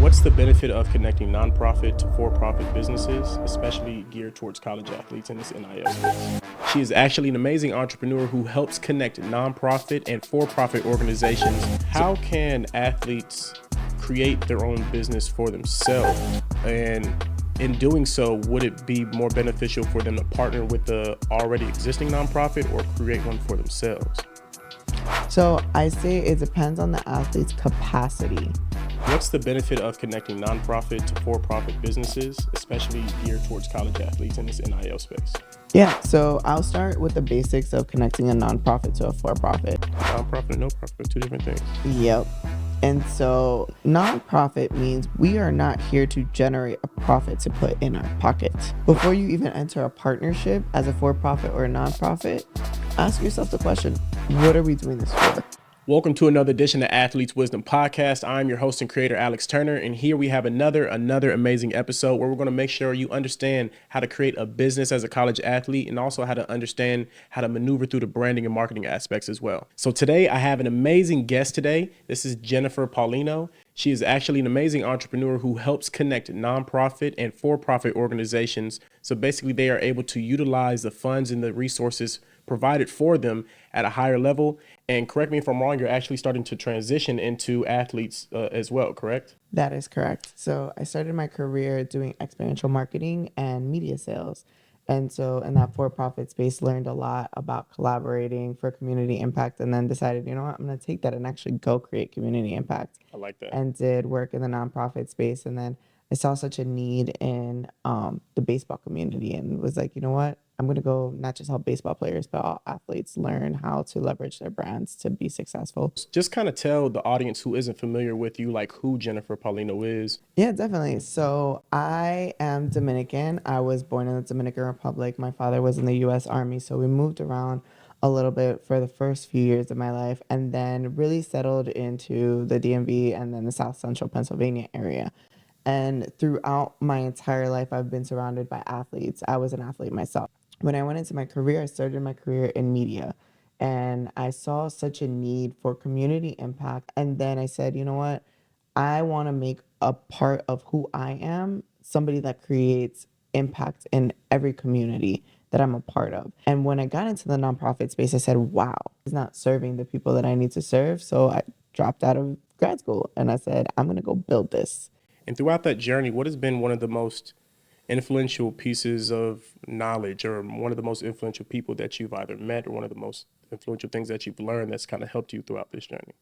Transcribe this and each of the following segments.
What's the benefit of connecting nonprofit to for-profit businesses, especially geared towards college athletes in this NIL space? She is actually an amazing entrepreneur who helps connect nonprofit and for-profit organizations. How can athletes create their own business for themselves? And in doing so, would it be more beneficial for them to partner with the already existing nonprofit or create one for themselves? So I say it depends on the athlete's capacity. What's the benefit of connecting nonprofit to for-profit businesses, especially geared towards college athletes in this NIL space? Yeah, so I'll start with the basics of connecting a nonprofit to a for-profit. Nonprofit and no profit are two different things. Yep. And so nonprofit means we are not here to generate a profit to put in our pockets. Before you even enter a partnership as a for-profit or a nonprofit, ask yourself the question, what are we doing this for? Welcome to another edition of Athletes Wisdom Podcast. I'm your host and creator, Alex Turner, and here we have another amazing episode where we're going to make sure you understand how to create a business as a college athlete and also how to understand how to maneuver through the branding and marketing aspects as well. So today I have an amazing guest today. This is Jennifer Paulino. She is actually an amazing entrepreneur who helps connect nonprofit and for-profit organizations. So basically they are able to utilize the funds and the resources provided for them at a higher level. And correct me if I'm wrong, you're actually starting to transition into athletes as well, correct? That is correct. So I started my career doing experiential marketing and media sales. And so in that for-profit space, learned a lot about collaborating for community impact, and then decided, you know what, I'm going to take that and actually go create community impact. I like that. And did work in the nonprofit space. And then I saw such a need in the baseball community and was like, you know what, I'm going to go not just help baseball players, but all athletes learn how to leverage their brands to be successful. Just kind of tell the audience who isn't familiar with you, like who Jennifer Paulino is. Yeah, definitely. So I am Dominican. I was born in the Dominican Republic. My father was in the U.S. Army, so we moved around a little bit for the first few years of my life, and then really settled into the DMV and then the South Central Pennsylvania area. And throughout my entire life, I've been surrounded by athletes. I was an athlete myself. When I went into my career, I started my career in media, and I saw such a need for community impact. And then I said, you know what? I want to make a part of who I am somebody that creates impact in every community that I'm a part of. And when I got into the nonprofit space, I said, wow, it's not serving the people that I need to serve. So I dropped out of grad school and I said, I'm going to go build this. And throughout that journey, what has been one of the most influential pieces of knowledge or one of the most influential people that you've either met or one of the most influential things that you've learned that's kind of helped you throughout this journey?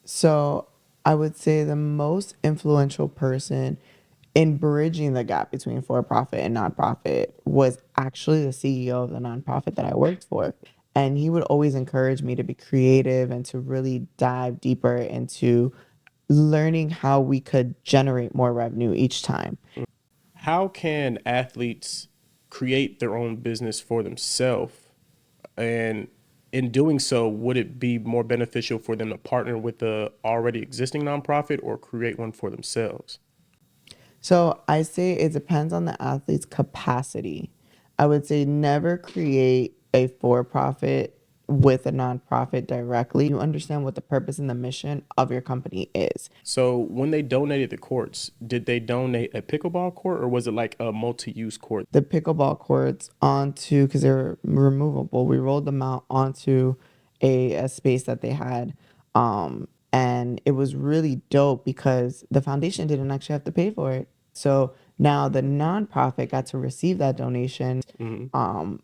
So I would say the most influential person in bridging the gap between for-profit and nonprofit was actually the CEO of the nonprofit that I worked for. And he would always encourage me to be creative and to really dive deeper into learning how we could generate more revenue each time. How can athletes create their own business for themselves? And in doing so, would it be more beneficial for them to partner with the already existing nonprofit or create one for themselves? So I say it depends on the athlete's capacity. I would say never create a for-profit with a nonprofit directly. You understand what the purpose and the mission of your company is. So when they donated the courts, did they donate a pickleball court or was it like a multi-use court? The pickleball courts onto, because they're removable, we rolled them out onto a space that they had. And it was really dope because the foundation didn't actually have to pay for it. So now the nonprofit got to receive that donation.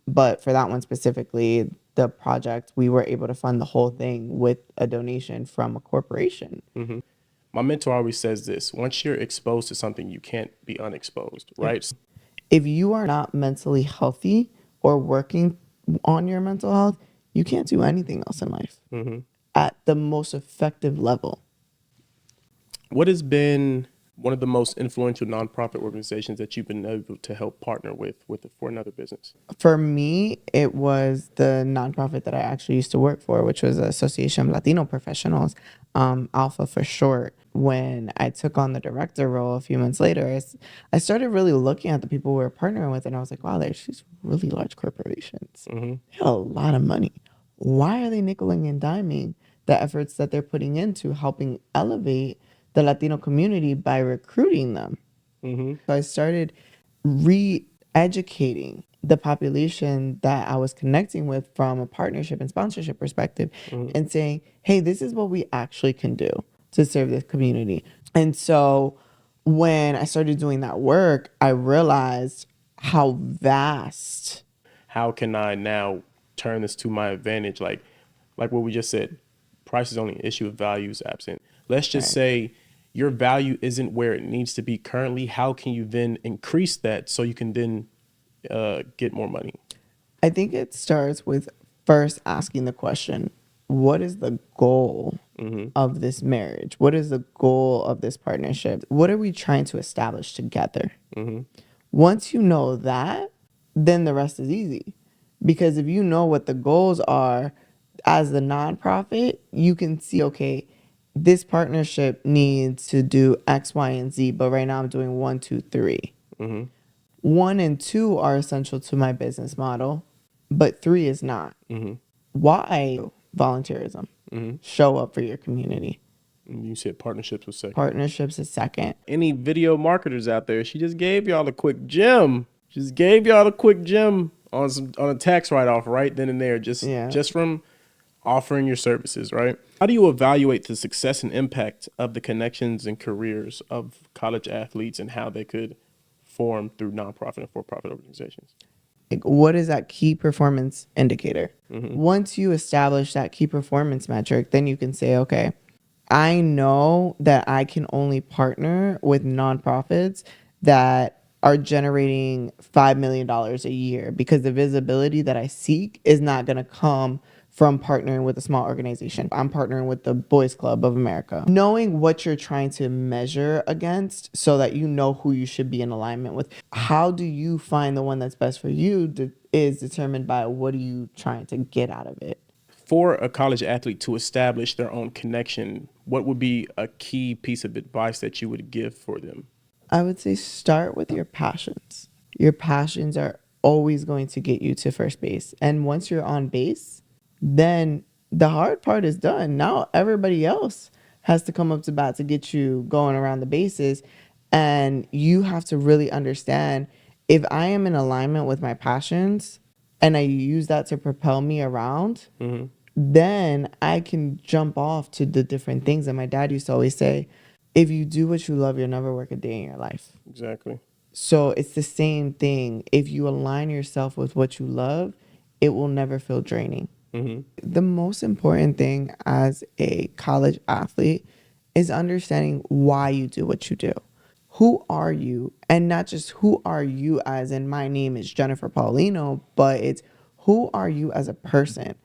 But for that one specifically, the project, we were able to fund the whole thing with a donation from a corporation. My mentor always says this: once you're exposed to something, you can't be unexposed, right? If you are not mentally healthy or working on your mental health, you can't do anything else in life at the most effective level. What has been one of the most influential nonprofit organizations that you've been able to help partner with for another business? For me, it was the nonprofit that I actually used to work for, which was Association of Latino Professionals, Alpha for short. When I took on the director role a few months later, I started really looking at the people we were partnering with, and I was like, wow, there's these really large corporations. They have a lot of money. Why are they nickeling and diming the efforts that they're putting into helping elevate the Latino community by recruiting them. So I started re-educating the population that I was connecting with from a partnership and sponsorship perspective and saying, hey, this is what we actually can do to serve this community. And so when I started doing that work, I realized how vast. How can I now turn this to my advantage? Like what we just said, price is only an issue if value is absent. Let's just Right. say your value isn't where it needs to be currently. How can you then increase that so you can then get more money? I think it starts with first asking the question, what is the goal of this marriage? What is the goal of this partnership? What are we trying to establish together? Once you know that, then the rest is easy. Because if you know what the goals are as the nonprofit, you can see, okay, this partnership needs to do X, Y, and Z, but right now I'm doing one, two, three. One and two are essential to my business model, but three is not. Why volunteerism? Show up for your community. And you said partnerships was second. Partnerships is second. Any video marketers out there, she just gave y'all a quick gem. Just gave y'all a quick gem on a tax write-off right then and there, just from offering your services, right? How do you evaluate the success and impact of the connections and careers of college athletes and how they could form through nonprofit and for-profit organizations? Like, what is that key performance indicator? Once you establish that key performance metric, then you can say, okay, I know that I can only partner with nonprofits that are generating $5 million a year, because the visibility that I seek is not going to come from partnering with a small organization. I'm partnering with the Boys Club of America. Knowing what you're trying to measure against so that you know who you should be in alignment with. How do you find the one that's best for you is determined by what are you trying to get out of it. For a college athlete to establish their own connection, what would be a key piece of advice that you would give for them? I would say start with your passions. Your passions are always going to get you to first base. And once you're on base, then the hard part is done. Now everybody else has to come up to bat to get you going around the bases. And you have to really understand, if I am in alignment with my passions and I use that to propel me around, then I can jump off to the different things. And my dad used to always say, if you do what you love, you'll never work a day in your life. Exactly. So it's the same thing. If you align yourself with what you love, it will never feel draining. The most important thing as a college athlete is understanding why you do what you do. Who are you? And not just who are you as in my name is Jennifer Paulino, but it's who are you as a person?